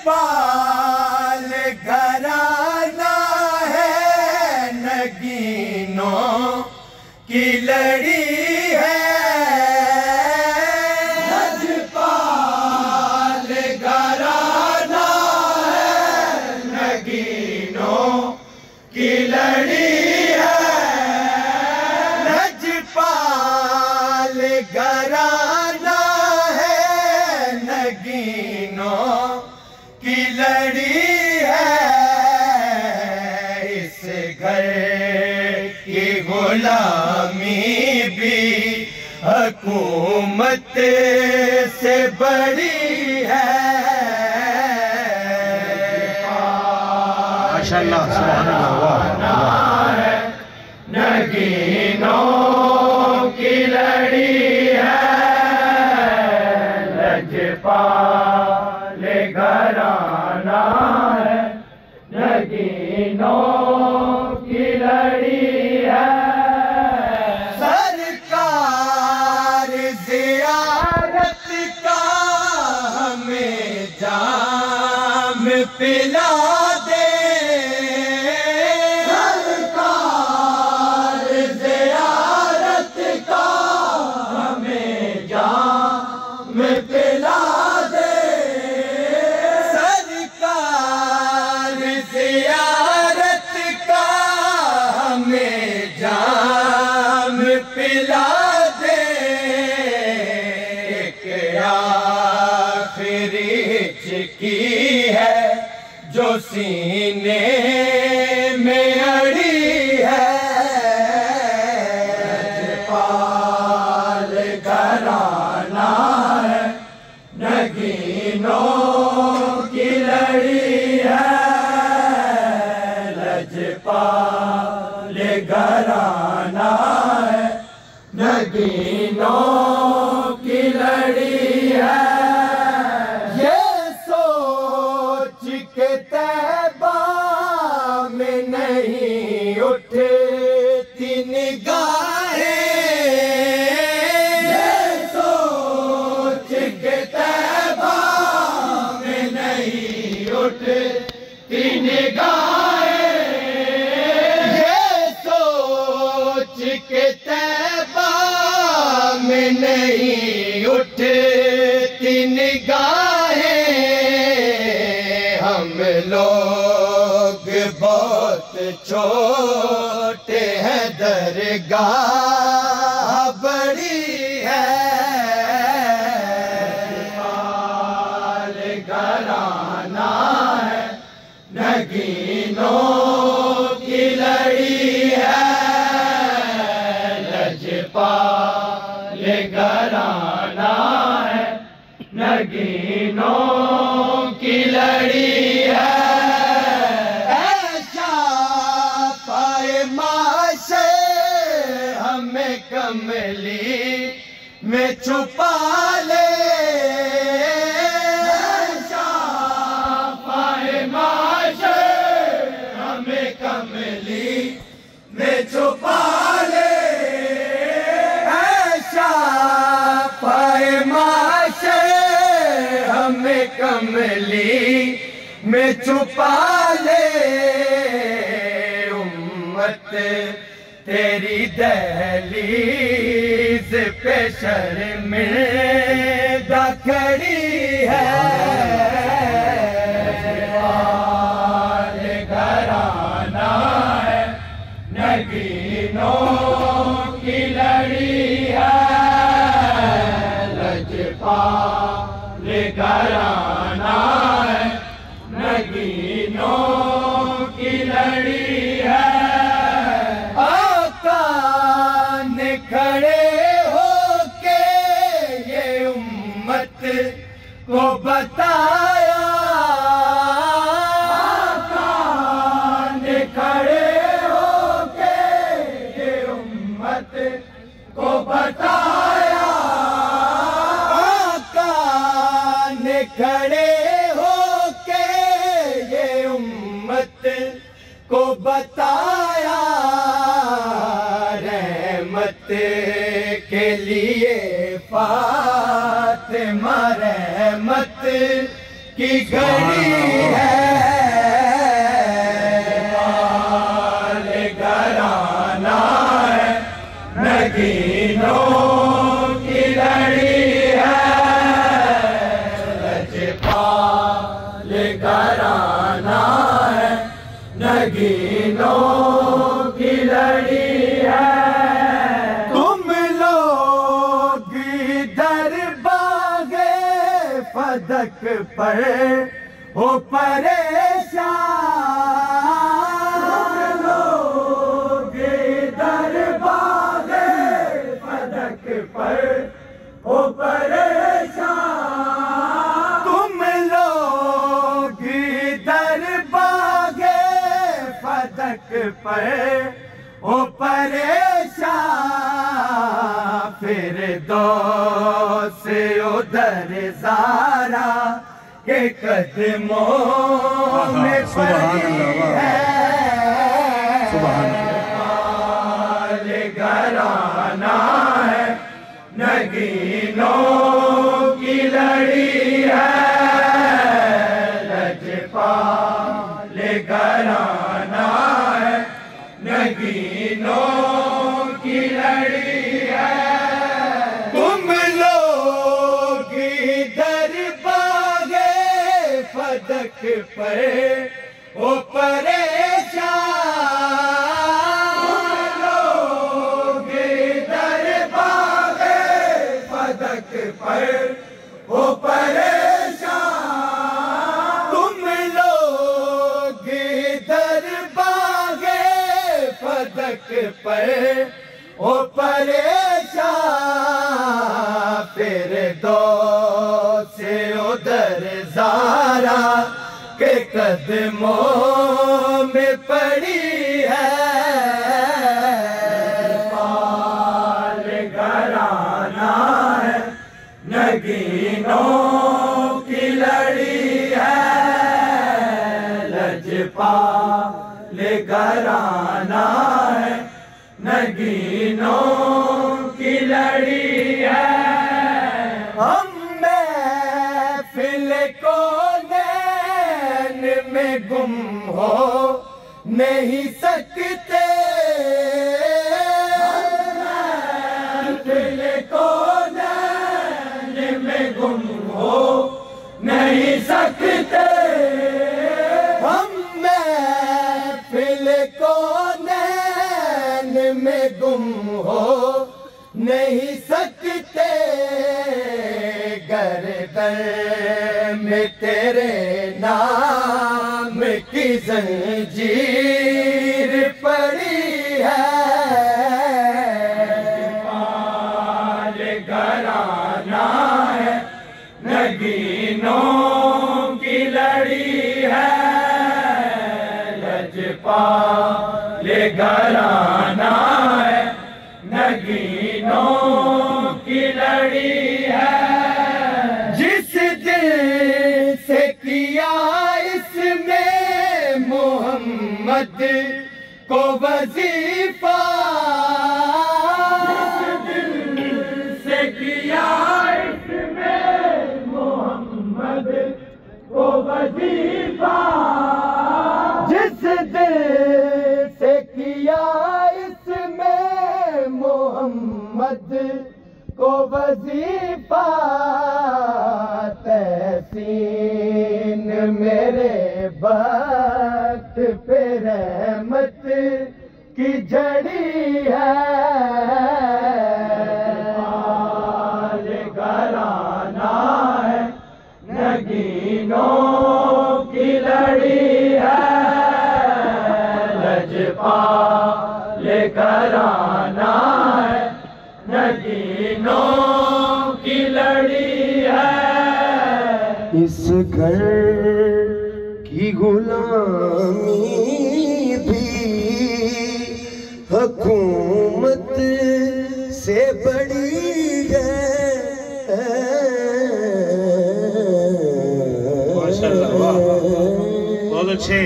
پال گھرانہ ہے، نگینوں کی لڑی ہے، لجپال گھرانہ ہے، نگینوں کی لڑی ہے، لجپال گھرانہ ہے، نگینوں کی لڑی ہے، اس گھر کی غلامی بھی حکومت سے بڑی ہے۔ ماشاءاللہ، سبحان اللہ، نگینوں کی لڑی ہے، لجپال گھرانہ ہے، نگینوں کی لڑی ہے، سرکار زیارت کا ہمیں جام پلا دے، پلا دے، ایک آخری ہچکی ہے جو سینے میں اڑی ہے، لجپال گھرانہ ہے، نگینوں کی لڑی ہے، لجپال گھرانہ ہے، نگینوں کی لڑی ہے، یہ سوچ کے طیبہ میں نہیں اٹھتی نگاہیں، یہ سوچ کے طیبہ میں نہیں اٹھتی نگاہیں، یہ سوچ کے طیبہ میں نہیں اٹھتی نگاہیں، ہم لوگ بہت چھوٹے ہیں، درگاہ بڑی ہے، لجپال گھرانہ ہے، نگینوں کی لڑی ہے، لجپال گھرانہ ہے، نگینوں کی لڑی ہے، ایشا پائے معاشے ہمیں کملی میں چھپا لے، ایشا پائے معاشے ہمیں کملی میں چھپا لے، پائے معاشے ہمیں کملی میں چھپا لے، امت تیری دہلیز پہ شرمندہ کھڑی ہے، لجپال گھرانہ ہے، نگینوں کی لڑی ہے، لجپال گھرانہ ہے، نگینوں کی لڑی ہے، آقا نے کھڑے ہو کے یہ امت کو بتایا، گھڑی ہے گھرانا ہے نگینوں کی لڑی ہے لجپال گھرانا ہے نگینوں کی لڑی ہے تم لوگ ادھر باغے فدق پر ہو پریشان لوگ ادھر باغے فدق پر ہو پریشان تم لوگ ادھر باغے فدق پر ہو پریشان پھر دو سے ادھر زارا کے قدموں میں پڑی ہے لجپال گھرانا ہے نگینوں کی لڑی ہے لجپال گھرانا ہے نگینوں کی لڑی ہے تم لوگ ادھر باغے فدق پر ہو پریشان تم لوگ ادھر باغے فدق پر ہو پریشان تم لوگ ادھر باغے فدق پر ہو پریشان پھر دو سے ادھر زارا کے قدموں میں پڑی ہے لجپال گھرانا ہے نگینوں کی لڑی ہے لجپال گھرانا ہے نگینوں کی لڑی ہے ہم محفل کونین میں گم ہو نہیں سکتے محفل کونین میں گم ہو نہیں سکتے ہم محفل کونین میں گم ہو نہیں سکتے گردن میں تیرے نام کی زنجیر پڑی ہے لجپال گھرانا ہے نگینوں کی لڑی ہے لجپال گھرانا ہے نگینوں کی لڑی ہے جس دل سے کیا اس میں محمد کو وظیفہ جس دل سے کیا اس میں محمد کو وظیفہ جس دل سے کیا اس میں محمد کو وظیفہ تحسین میرے بخت پہ رحمت کی جڑی ہے لجپال گھرانا ہے نگینوں کی لڑی ہے لجپال گھرانا ہے نگینوں کی لڑی ہے اس گھر کی غلامی بھی حکومت سے بڑی ہے ماشاءاللہ، واہ، بہت اچھے